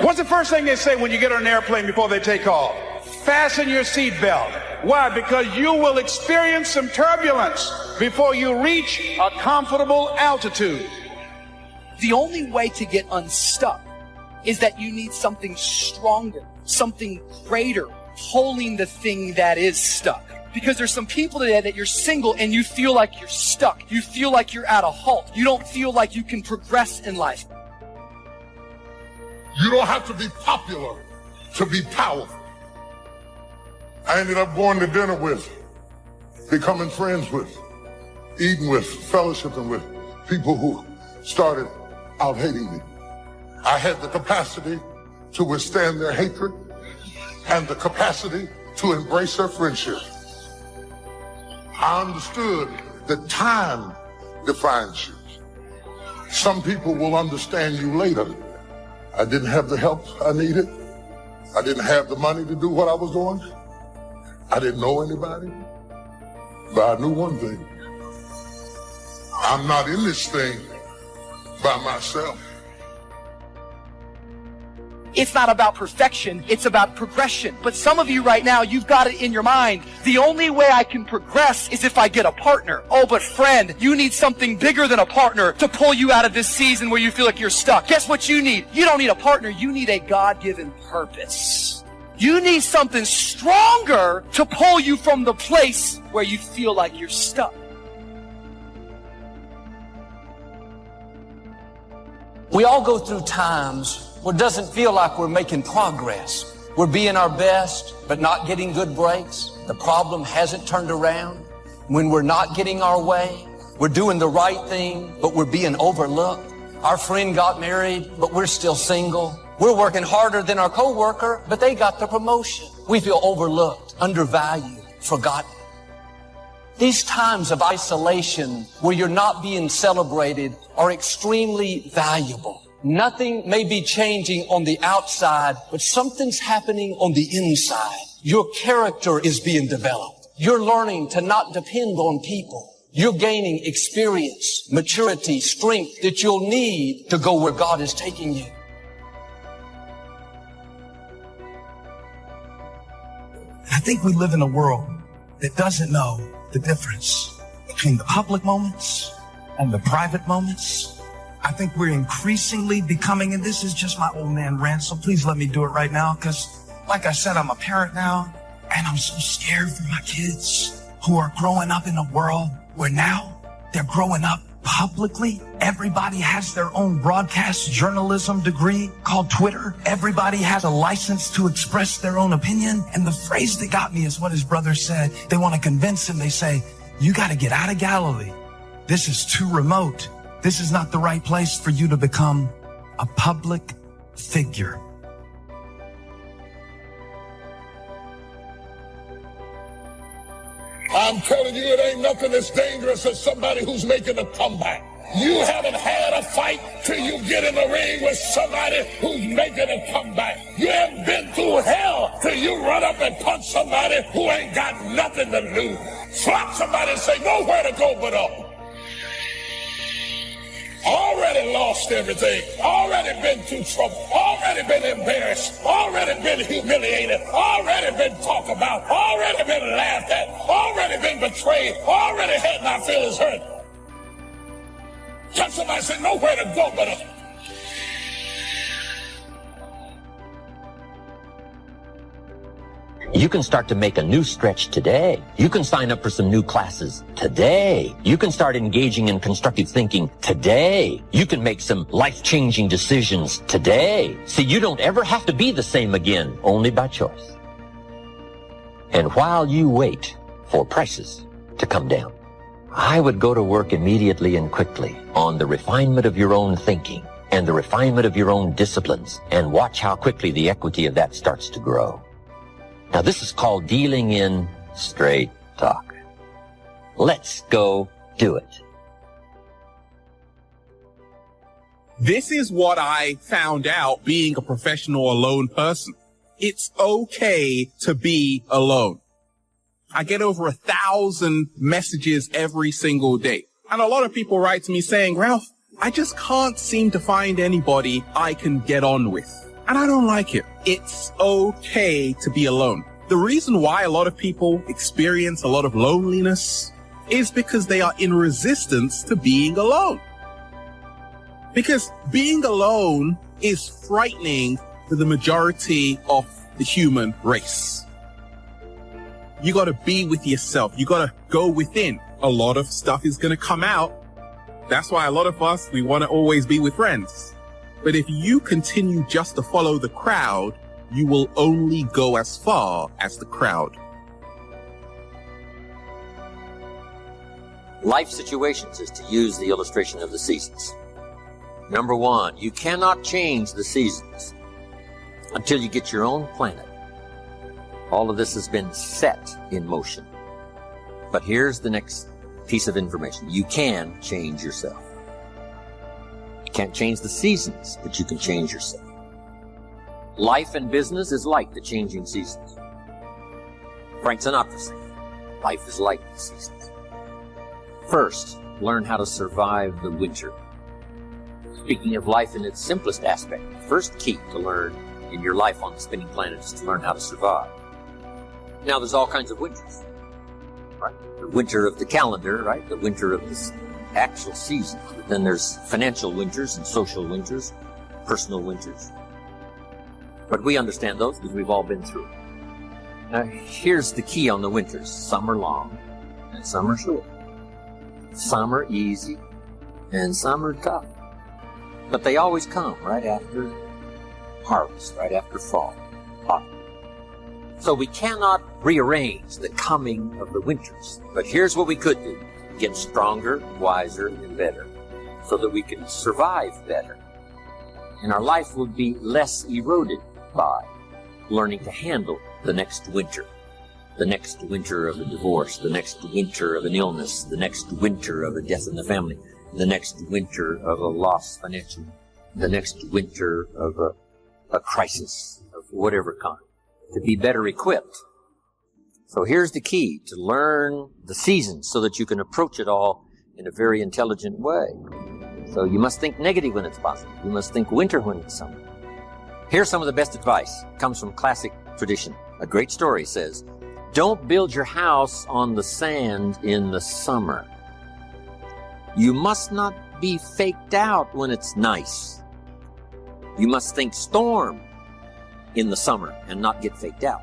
What's the first thing they say when you get on an airplane before they take off? Fasten your seatbelt. Why? Because you will experience some turbulence before you reach a comfortable altitude. The only way to get unstuck is that you need something stronger, something greater, pulling the thing that is stuck. Because there's some people today that you're single and you feel like you're stuck. You feel like you're at a halt. You don't feel like you can progress in life. You don't have to be popular to be powerful. I ended up going to dinner with, becoming friends with, eating with, fellowshipping with people who started out hating me. I had the capacity to withstand their hatred and the capacity to embrace their friendship. I understood that time defines you. Some people will understand you later. I didn't have the help I needed. I didn't have the money to do what I was doing. I didn't know anybody. But I knew one thing. I'm not in this thing by myself. It's not about perfection, it's about progression. But some of you right now, you've got it in your mind. The only way I can progress is if I get a partner. Oh, but friend, you need something bigger than a partner to pull you out of this season where you feel like you're stuck. Guess what you need? You don't need a partner, you need a God-given purpose. You need something stronger to pull you from the place where you feel like you're stuck. We all go through times where it doesn't feel like we're making progress. We're being our best, but not getting good breaks. The problem hasn't turned around. When we're not getting our way, we're doing the right thing, but we're being overlooked. Our friend got married, but we're still single. We're working harder than our coworker, but they got the promotion. We feel overlooked, undervalued, forgotten. These times of isolation where you're not being celebrated are extremely valuable. Nothing may be changing on the outside, but something's happening on the inside. Your character is being developed. You're learning to not depend on people. You're gaining experience, maturity, strength that you'll need to go where God is taking you. I think we live in a world that doesn't know the difference between the public moments and the private moments. I think we're increasingly becoming, and this is just my old man rant, so please let me do it right now, because like I said, I'm a parent now, and I'm so scared for my kids who are growing up in a world where now they're growing up publicly. Everybody has their own broadcast journalism degree called Twitter. Everybody has a license to express their own opinion. And the phrase that got me is what his brother said. They want to convince him. They say, you got to get out of Galilee. This is too remote. This is not the right place for you to become a public figure. I'm telling you, it ain't nothing as dangerous as somebody who's making a comeback. You haven't had a fight till you get in the ring with somebody who's making a comeback. You haven't been through hell till you run up and punch somebody who ain't got nothing to lose. Slap somebody and say, nowhere to go but up. Already lost everything, already been through trouble, already been embarrassed, already been humiliated, already been talked about, already been laughed at, already been betrayed, already had my feelings hurt. Tell somebody, say, nowhere to go but up. You can start to make a new stretch today. You can sign up for some new classes today. You can start engaging in constructive thinking today. You can make some life-changing decisions today. See, you don't ever have to be the same again, only by choice. And while you wait for prices to come down, I would go to work immediately and quickly on the refinement of your own thinking and the refinement of your own disciplines, and watch how quickly the equity of that starts to grow. Now, this is called dealing in straight talk. Let's go do it. This is what I found out being a professional alone person. It's okay to be alone. I get over 1,000 messages every single day. And a lot of people write to me saying, Ralph, I just can't seem to find anybody I can get on with. And I don't like it. It's okay to be alone. The reason why a lot of people experience a lot of loneliness is because they are in resistance to being alone. Because being alone is frightening to the majority of the human race. You got to be with yourself. You got to go within. A lot of stuff is going to come out. That's why a lot of us, we want to always be with friends. But if you continue just to follow the crowd, you will only go as far as the crowd. Life situations is to use the illustration of the seasons. Number one, you cannot change the seasons until you get your own planet. All of this has been set in motion. But here's the next piece of information. You can change yourself. You can't change the seasons, but you can change yourself. Life and business is like the changing seasons. Frank Sinatra said, life is like the seasons. First, learn how to survive the winter. Speaking of life in its simplest aspect, the first key to learn in your life on the spinning planet is to learn how to survive. Now, there's all kinds of winters. Right? The winter of the calendar, right? The winter of this actual season. But then there's financial winters and social winters, personal winters. But we understand those because we've all been through it. Now, here's the key on the winters. Some are long and some are short. Some are easy and some are tough. But they always come right after harvest, right after fall. So we cannot rearrange the coming of the winters. But here's what we could do. Get stronger, wiser, and better so that we can survive better. And our life will be less eroded by learning to handle the next winter. The next winter of a divorce, the next winter of an illness, the next winter of a death in the family, the next winter of a loss financially, the next winter of a crisis of whatever kind, to be better equipped. So here's the key, to learn the seasons so that you can approach it all in a very intelligent way. So you must think negative when it's positive. You must think winter when it's summer. Here's some of the best advice. It comes from classic tradition. A great story says, don't build your house on the sand in the summer. You must not be faked out when it's nice. You must think storm in the summer and not get faked out.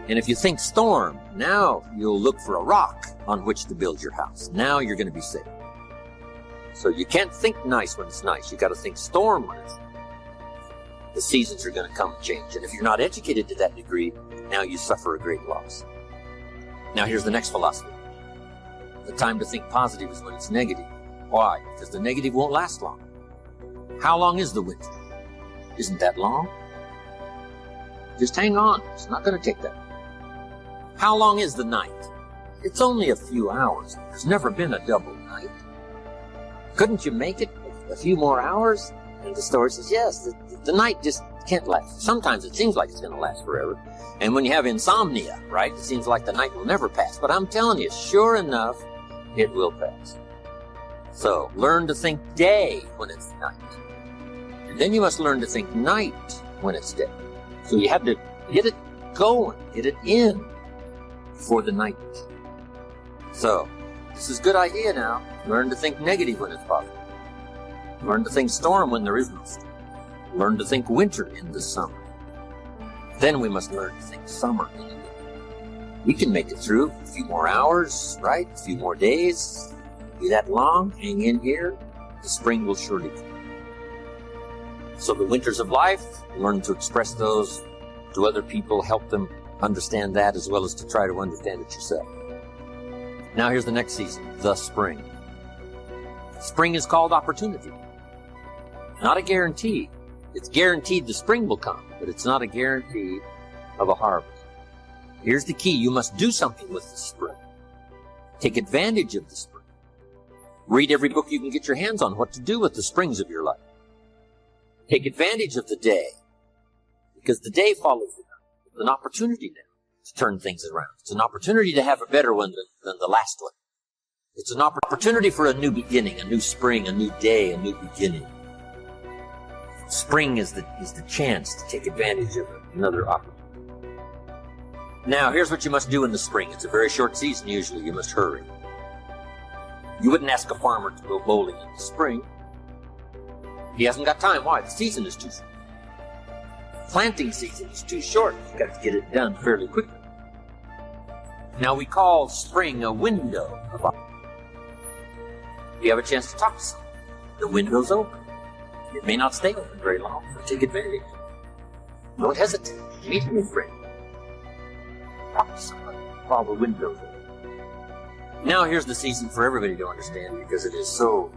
And if you think storm, now you'll look for a rock on which to build your house. Now you're going to be safe. So you can't think nice when it's nice. You got to think storm when it's nice. The seasons are going to come and change. And if you're not educated to that degree, now you suffer a great loss. Now here's the next philosophy. The time to think positive is when it's negative. Why? Because the negative won't last long. How long is the winter? Isn't that long? Just hang on. It's not going to take that. How long is the night? It's only a few hours. There's never been a double night. Couldn't you make it a few more hours? And the story says, yes, the night just can't last. Sometimes it seems like it's going to last forever. And when you have insomnia, right, it seems like the night will never pass. But I'm telling you, sure enough, it will pass. So learn to think day when it's night. And then you must learn to think night when it's day. So you have to get it going, get it in before the night. So this is a good idea now. Learn to think negative when it's positive. Learn to think storm when there is no storm. Learn to think winter in the summer. Then we must learn to think summer in the winter. We can make it through a few more hours, right? A few more days. Be that long. Hang in here. The spring will surely come. So the winters of life, learn to express those to other people, help them understand that as well as to try to understand it yourself. Now here's the next season, the spring. Spring is called opportunity. Not a guarantee. It's guaranteed the spring will come, but it's not a guarantee of a harvest. Here's the key. You must do something with the spring. Take advantage of the spring. Read every book you can get your hands on what to do with the springs of your life. Take advantage of the day, because the day follows the night. It's an opportunity now to turn things around. It's an opportunity to have a better one than the last one. It's an opportunity for a new beginning, a new spring, a new day, a new beginning. Spring is the chance to take advantage of another opportunity. Now, here's what you must do in the spring. It's a very short season usually. You must hurry. You wouldn't ask a farmer to go bowling in the spring. He hasn't got time. Why? The season is too short. Planting season is too short. You've got to get it done fairly quickly. Now, we call spring a window of opportunity. You have a chance to talk to someone. The window's open. It may not stay open very long, but take advantage. Don't hesitate. Meet a new friend. Talk to somebody while the window's open. Now here's the season for everybody to understand, because it is so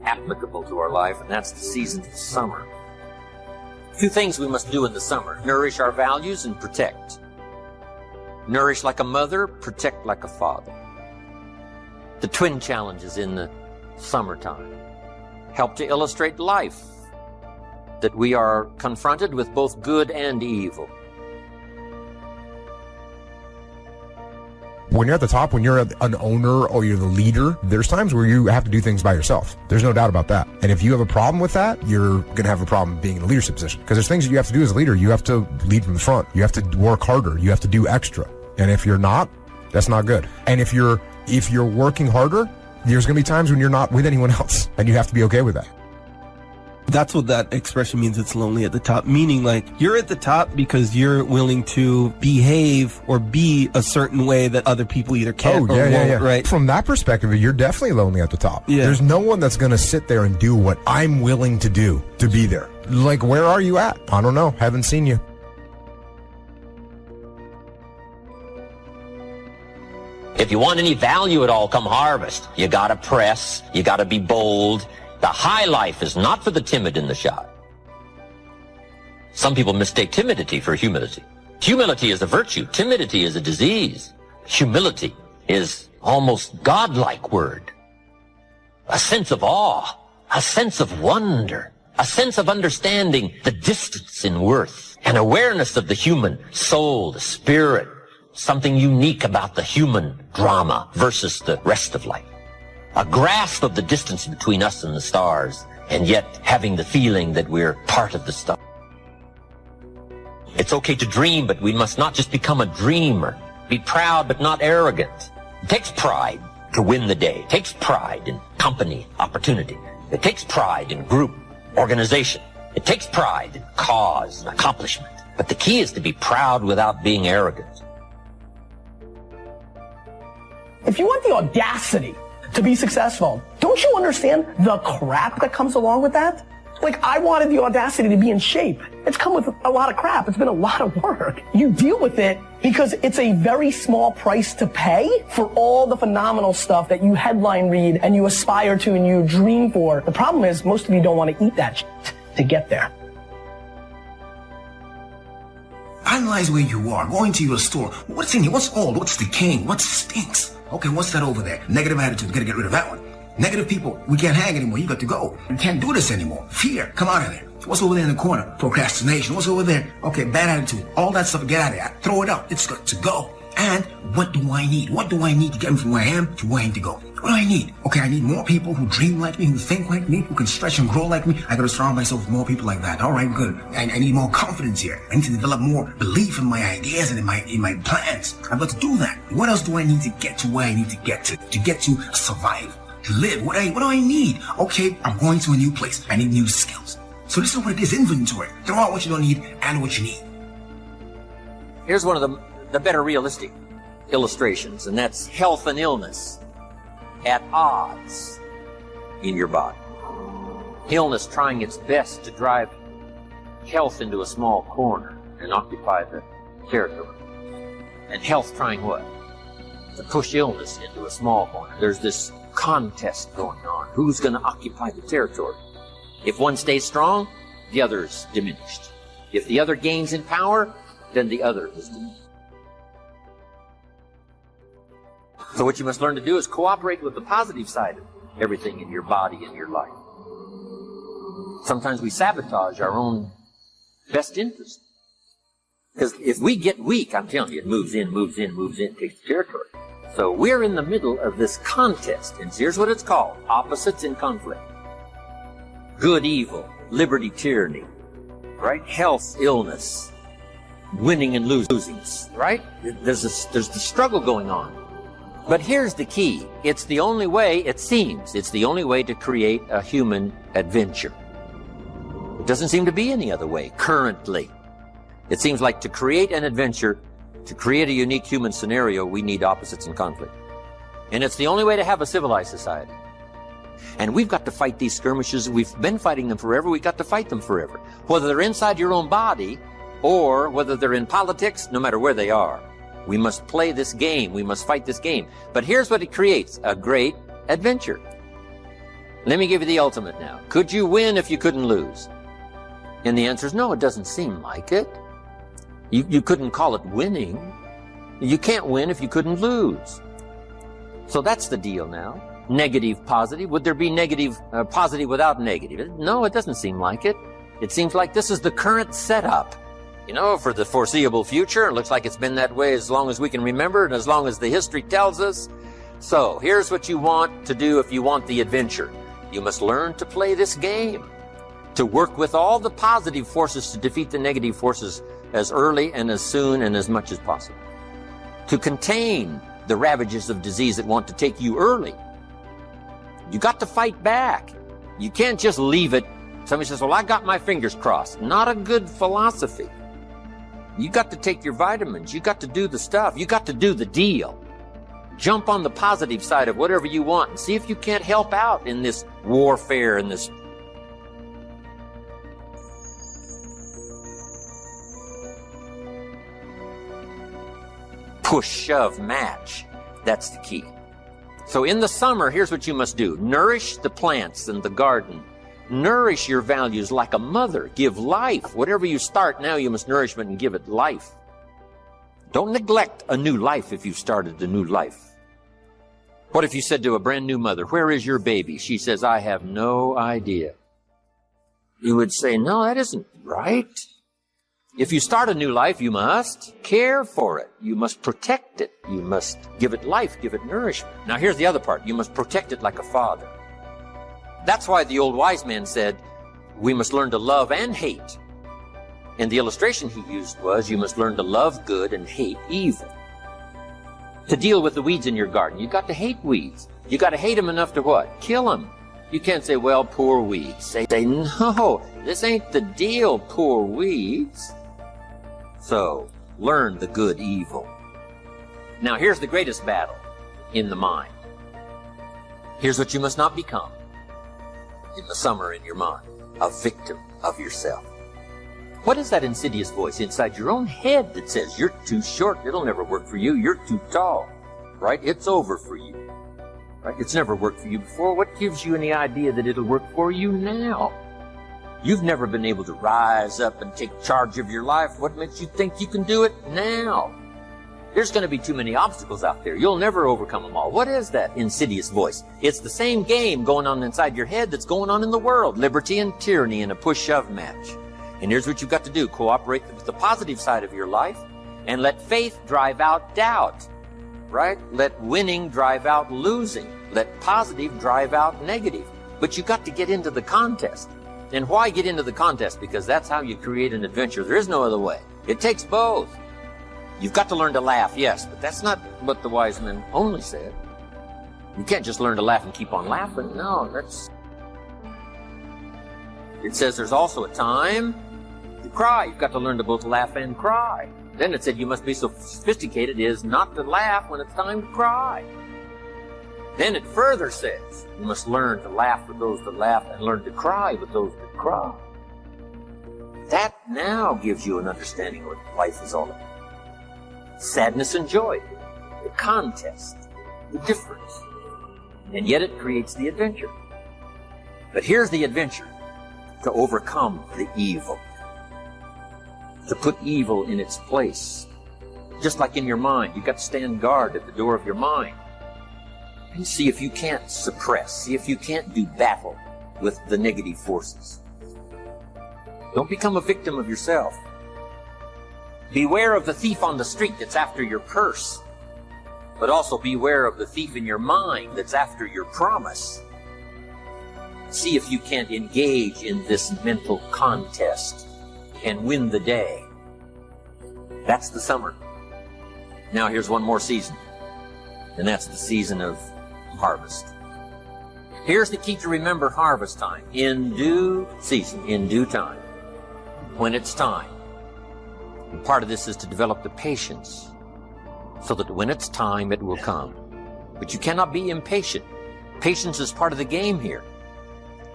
applicable to our life, and that's the season of summer. A few things we must do in the summer. Nourish our values and protect. Nourish like a mother, protect like a father. The twin challenges in the summertime help to illustrate life, that we are confronted with both good and evil. When you're at the top, when you're an owner or you're the leader, there's times where you have to do things by yourself. There's no doubt about that. And if you have a problem with that, you're going to have a problem being in a leadership position. Because there's things that you have to do as a leader. You have to lead from the front. You have to work harder. You have to do extra. And if you're not, that's not good. And if you're working harder, there's going to be times when you're not with anyone else. And you have to be okay with that. That's what that expression means, it's lonely at the top. Meaning, like, you're at the top because you're willing to behave or be a certain way that other people either can't or won't, right? From that perspective, you're definitely lonely at the top. Yeah. There's no one that's going to sit there and do what I'm willing to do to be there. Like, where are you at? I don't know. Haven't seen you. If you want any value at all, come harvest. You gotta press. You gotta be bold. The high life is not for the timid and the shy. Some people mistake timidity for humility. Humility is a virtue. Timidity is a disease. Humility is almost godlike word. A sense of awe, a sense of wonder, a sense of understanding the distance in worth, an awareness of the human soul, the spirit, something unique about the human drama versus the rest of life. A grasp of the distance between us and the stars, and yet having the feeling that we're part of the stars. It's okay to dream, but we must not just become a dreamer. Be proud, but not arrogant. It takes pride to win the day. It takes pride in company, opportunity. It takes pride in group, organization. It takes pride in cause and accomplishment. But the key is to be proud without being arrogant. If you want the audacity to be successful, don't you understand the crap that comes along with that? Like, I wanted the audacity to be in shape. It's come with a lot of crap. It's been a lot of work. You deal with it because it's a very small price to pay for all the phenomenal stuff that you headline read and you aspire to and you dream for. The problem is most of you don't want to eat that shit to get there. Analyze where you are. Go into your store. What's in here? What's old? What's decaying? What stinks? Okay, what's that over there? Negative attitude. Gotta get rid of that one. Negative people. We can't hang anymore. You got to go. You can't do this anymore. Fear. Come out of there. What's over there in the corner? Procrastination. What's over there? Okay, bad attitude. All that stuff, get out of there. Throw it out. It's got to go. And what do I need? What do I need to get me from where I am to where I need to go? What do I need? Okay, I need more people who dream like me, who think like me, who can stretch and grow like me. I gotta surround myself with more people like that. All right, good. I need more confidence here. I need to develop more belief in my ideas and in my plans. I've got to do that. What else do I need to get to where I need to get to survive, to live? What do I need? Okay, I'm going to a new place. I need new skills. So this is what it is, inventory. Throw out what you don't need and what you need. Here's one of the better realistic illustrations, and that's health and illness at odds in your body. Illness trying its best to drive health into a small corner and occupy the territory. And health trying what? To push illness into a small corner. There's this contest going on. Who's going to occupy the territory? If one stays strong, the other is diminished. If the other gains in power, then the other is diminished. So what you must learn to do is cooperate with the positive side of everything in your body and your life. Sometimes we sabotage our own best interest. Because if we get weak, I'm telling you, it moves in, takes the territory. So we're in the middle of this contest, and here's what it's called: opposites in conflict. Good, evil, liberty, tyranny, right? Health, illness, winning and losing, right? There's the struggle going on. But here's the key. It's the only way, it seems, it's the only way to create a human adventure. It doesn't seem to be any other way currently. It seems like to create an adventure, to create a unique human scenario, we need opposites and conflict. And it's the only way to have a civilized society. And we've got to fight these skirmishes. We've been fighting them forever. We've got to fight them forever. Whether they're inside your own body or whether they're in politics, no matter where they are. We must play this game. We must fight this game. But here's what it creates, a great adventure. Let me give you the ultimate now. Could you win if you couldn't lose? And the answer is no, it doesn't seem like it. You couldn't call it winning. You can't win if you couldn't lose. So that's the deal now. Negative, positive. Would there be negative, positive without negative? No, it doesn't seem like it. It seems like this is the current setup. You know, for the foreseeable future. It looks like it's been that way as long as we can remember and as long as the history tells us. So here's what you want to do if you want the adventure. You must learn to play this game. To work with all the positive forces to defeat the negative forces as early and as soon and as much as possible. To contain the ravages of disease that want to take you early. You got to fight back. You can't just leave it. Somebody says, well, I got my fingers crossed. Not a good philosophy. You got to take your vitamins. You got to do the stuff. You got to do the deal. Jump on the positive side of whatever you want and see if you can't help out in this warfare, in this push-shove match. That's the key. So in the summer, here's what you must do. Nourish the plants and the garden. Nourish your values like a mother. Give life. Whatever you start now, you must nourish it and give it life. Don't neglect a new life if you've started a new life. What if you said to a brand new mother, where is your baby? She says, I have no idea. You would say, no, that isn't right. If you start a new life, you must care for it. You must protect it. You must give it life, give it nourishment. Now here's the other part. You must protect it like a father. That's why the old wise man said, we must learn to love and hate. And the illustration he used was, you must learn to love good and hate evil. To deal with the weeds in your garden, you've got to hate weeds. You've got to hate them enough to what? Kill them. You can't say, well, poor weeds. Say, no, this ain't the deal, poor weeds. So, learn the good evil. Now, here's the greatest battle in the mind. Here's what you must not become in the summer in your mind. A victim of yourself. What is that insidious voice inside your own head that says, you're too short, it'll never work for you, you're too tall, right? It's over for you, right? It's never worked for you before. What gives you any idea that it'll work for you now? You've never been able to rise up and take charge of your life. What makes you think you can do it now? There's going to be too many obstacles out there. You'll never overcome them all. What is that insidious voice? It's the same game going on inside your head that's going on in the world. Liberty and tyranny in a push-shove match. And here's what you've got to do. Cooperate with the positive side of your life and let faith drive out doubt, right? Let winning drive out losing. Let positive drive out negative. But you've got to get into the contest. And why get into the contest? Because that's how you create an adventure. There is no other way. It takes both. You've got to learn to laugh, yes, but that's not what the wise men only said. You can't just learn to laugh and keep on laughing. No, that's... It says there's also a time to cry. You've got to learn to both laugh and cry. Then it said you must be so sophisticated as not to laugh when it's time to cry. Then it further says you must learn to laugh with those that laugh and learn to cry with those that cry. That now gives you an understanding of what life is all about. Sadness and joy, the contest, the difference. And yet it creates the adventure. But here's the adventure. To overcome the evil. To put evil in its place. Just like in your mind, you've got to stand guard at the door of your mind. And see if you can't suppress. See if you can't do battle with the negative forces. Don't become a victim of yourself. Beware of the thief on the street that's after your purse. But also beware of the thief in your mind that's after your promise. See if you can't engage in this mental contest and win the day. That's the summer. Now here's one more season, and that's the season of harvest. Here's the key to remember harvest time. In due season, in due time, when it's time. And part of this is to develop the patience so that when it's time, it will come. But you cannot be impatient. Patience is part of the game here.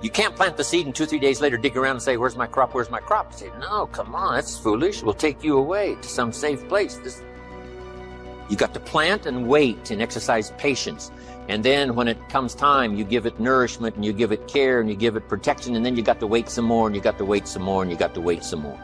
You can't plant the seed and 2-3 days later dig around and say, where's my crop, where's my crop? You say, no, come on, that's foolish. We'll take you away to some safe place. You got to plant and wait and exercise patience. And then when it comes time, you give it nourishment and you give it care and you give it protection, and then you got to wait some more and you got to wait some more and you got to wait some more.